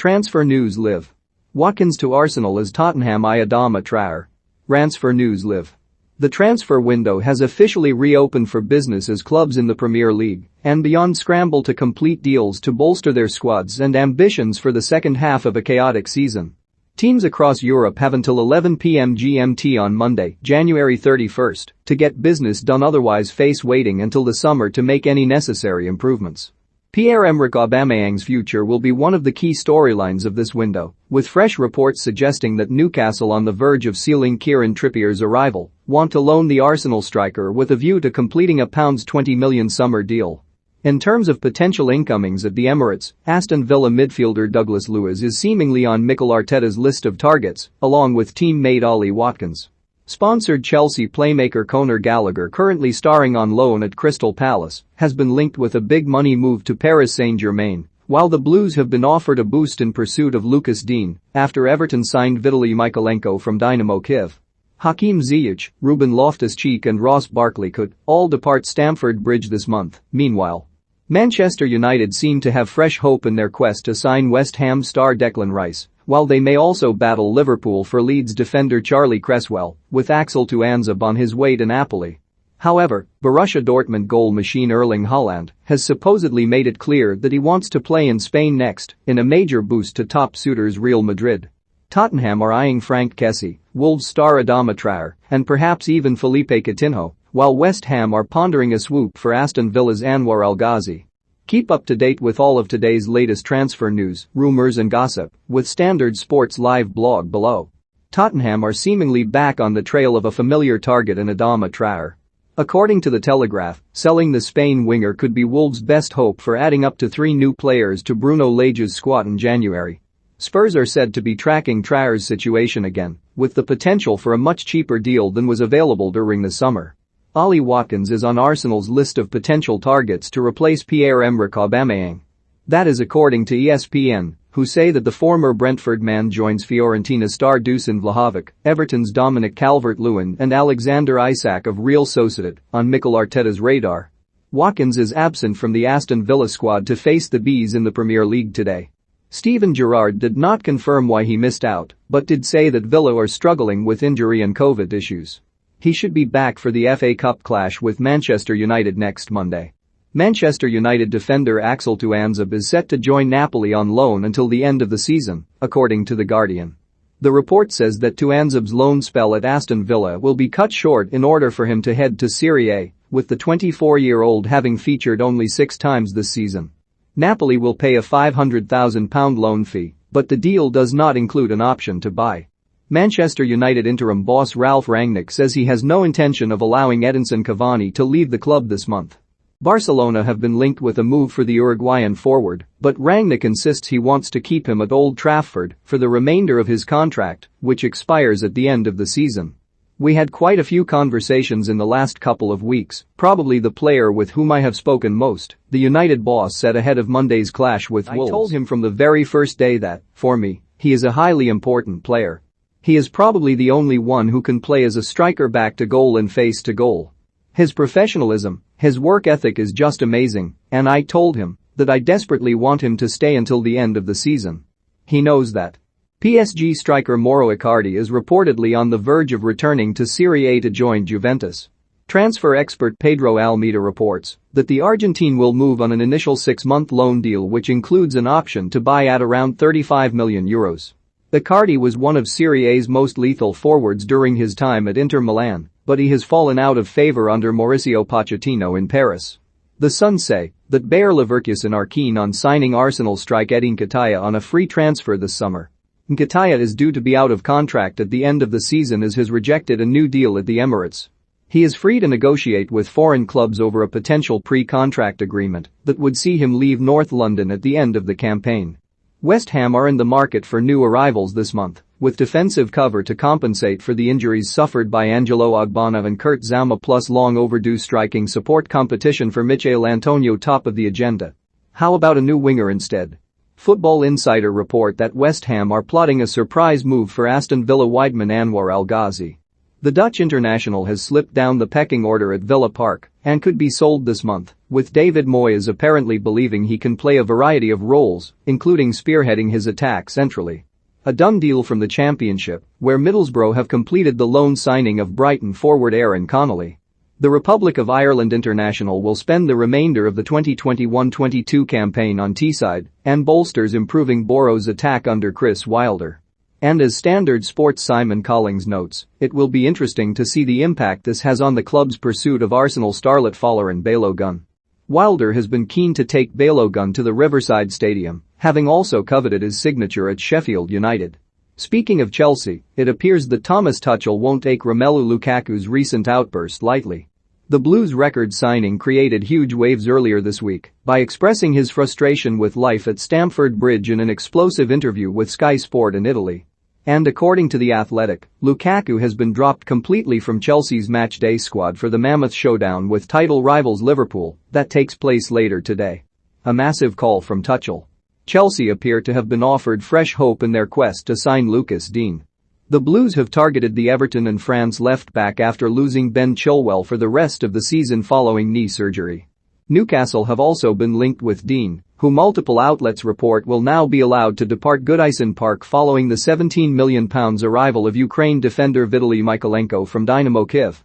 Transfer news live. Watkins to Arsenal as Tottenham eye Adama Traore. Transfer news live. The transfer window has officially reopened for business as clubs in the Premier League and beyond scramble to complete deals to bolster their squads and ambitions for the second half of a chaotic season. Teams across Europe have until 11 p.m. GMT on Monday, January 31st, to get business done, otherwise face waiting until the summer to make any necessary improvements. Pierre-Emerick Aubameyang's future will be one of the key storylines of this window, with fresh reports suggesting that Newcastle, on the verge of sealing Kieran Trippier's arrival, want to loan the Arsenal striker with a view to completing a £20 million summer deal. In terms of potential incomings at the Emirates, Aston Villa midfielder Douglas Luiz is seemingly on Mikel Arteta's list of targets, along with teammate Ollie Watkins. Sponsored Chelsea playmaker Conor Gallagher, currently starring on loan at Crystal Palace, has been linked with a big money move to Paris Saint-Germain, while the Blues have been offered a boost in pursuit of Lucas Digne after Everton signed Vitaly Mykolenko from Dynamo Kiev. Hakim Ziyech, Ruben Loftus-Cheek and Ross Barkley could all depart Stamford Bridge this month. Meanwhile, Manchester United seem to have fresh hope in their quest to sign West Ham star Declan Rice, while they may also battle Liverpool for Leeds defender Charlie Cresswell, with Axel Tuanzebe on his way to Napoli. However, Borussia Dortmund goal machine Erling Haaland has supposedly made it clear that he wants to play in Spain next, in a major boost to top suitors Real Madrid. Tottenham are eyeing Frank Kessie, Wolves star Adama Traore, and perhaps even Felipe Coutinho, while West Ham are pondering a swoop for Aston Villa's Anwar El Ghazi. Keep up to date with all of today's latest transfer news, rumors and gossip with Standard Sports live blog below. Tottenham are seemingly back on the trail of a familiar target in Adama Traore. According to The Telegraph, selling the Spain winger could be Wolves' best hope for adding up to 3 new players to Bruno Lage's squad in January. Spurs are said to be tracking Traore's situation again, with the potential for a much cheaper deal than was available during the summer. Ollie Watkins is on Arsenal's list of potential targets to replace Pierre-Emerick Aubameyang. That is according to ESPN, who say that the former Brentford man joins Fiorentina star Dusan Vlahovic, Everton's Dominic Calvert-Lewin and Alexander Isak of Real Sociedad on Mikel Arteta's radar. Watkins is absent from the Aston Villa squad to face the Bees in the Premier League today. Steven Gerrard did not confirm why he missed out, but did say that Villa are struggling with injury and COVID issues. He should be back for the FA Cup clash with Manchester United next Monday. Manchester United defender Axel Tuanzebe is set to join Napoli on loan until the end of the season, according to The Guardian. The report says that Tuanzebe's loan spell at Aston Villa will be cut short in order for him to head to Serie A, with the 24-year-old having featured only 6 times this season. Napoli will pay a £500,000 loan fee, but the deal does not include an option to buy. Manchester United interim boss Ralf Rangnick says he has no intention of allowing Edinson Cavani to leave the club this month. Barcelona have been linked with a move for the Uruguayan forward, but Rangnick insists he wants to keep him at Old Trafford for the remainder of his contract, which expires at the end of the season. We had quite a few conversations in the last couple of weeks, probably the player with whom I have spoken most, the United boss said ahead of Monday's clash with Wolves. I told him from the very first day that, for me, he is a highly important player. He is probably the only one who can play as a striker back to goal and face to goal. His professionalism, his work ethic is just amazing, and I told him that I desperately want him to stay until the end of the season. He knows that. PSG striker Mauro Icardi is reportedly on the verge of returning to Serie A to join Juventus. Transfer expert Pedro Almeida reports that the Argentine will move on an initial 6-month loan deal which includes an option to buy at around €35 million. Icardi was one of Serie A's most lethal forwards during his time at Inter Milan, but he has fallen out of favor under Mauricio Pochettino in Paris. The Sun say that Bayer Leverkusen are keen on signing Arsenal strike Edin Nketiah on a free transfer this summer. Nketiah is due to be out of contract at the end of the season as has rejected a new deal at the Emirates. He is free to negotiate with foreign clubs over a potential pre-contract agreement that would see him leave North London at the end of the campaign. West Ham are in the market for new arrivals this month, with defensive cover to compensate for the injuries suffered by Angelo Ogbonna and Kurt Zouma plus long overdue striking support competition for Michail Antonio top of the agenda. How about a new winger instead? Football Insider report that West Ham are plotting a surprise move for Aston Villa wideman Anwar El Ghazi. The Dutch international has slipped down the pecking order at Villa Park and could be sold this month, with David Moyes apparently believing he can play a variety of roles, including spearheading his attack centrally. A done deal from the Championship, where Middlesbrough have completed the loan signing of Brighton forward Aaron Connolly. The Republic of Ireland international will spend the remainder of the 2021-22 campaign on Teesside and bolsters improving Boro's attack under Chris Wilder. And as Standard Sports' Simon Collings notes, it will be interesting to see the impact this has on the club's pursuit of Arsenal starlet Folarin Balogun. Wilder has been keen to take Balogun to the Riverside Stadium, having also coveted his signature at Sheffield United. Speaking of Chelsea, it appears that Thomas Tuchel won't take Romelu Lukaku's recent outburst lightly. The Blues' record signing created huge waves earlier this week by expressing his frustration with life at Stamford Bridge in an explosive interview with Sky Sport in Italy. And according to The Athletic, Lukaku has been dropped completely from Chelsea's matchday squad for the mammoth showdown with title rivals Liverpool that takes place later today. A massive call from Tuchel. Chelsea appear to have been offered fresh hope in their quest to sign Lucas Digne. The Blues have targeted the Everton and France left-back after losing Ben Chilwell for the rest of the season following knee surgery. Newcastle have also been linked with Digne, who multiple outlets report will now be allowed to depart Goodison Park following the £17 million arrival of Ukraine defender Vitaly Mykolenko from Dynamo Kyiv.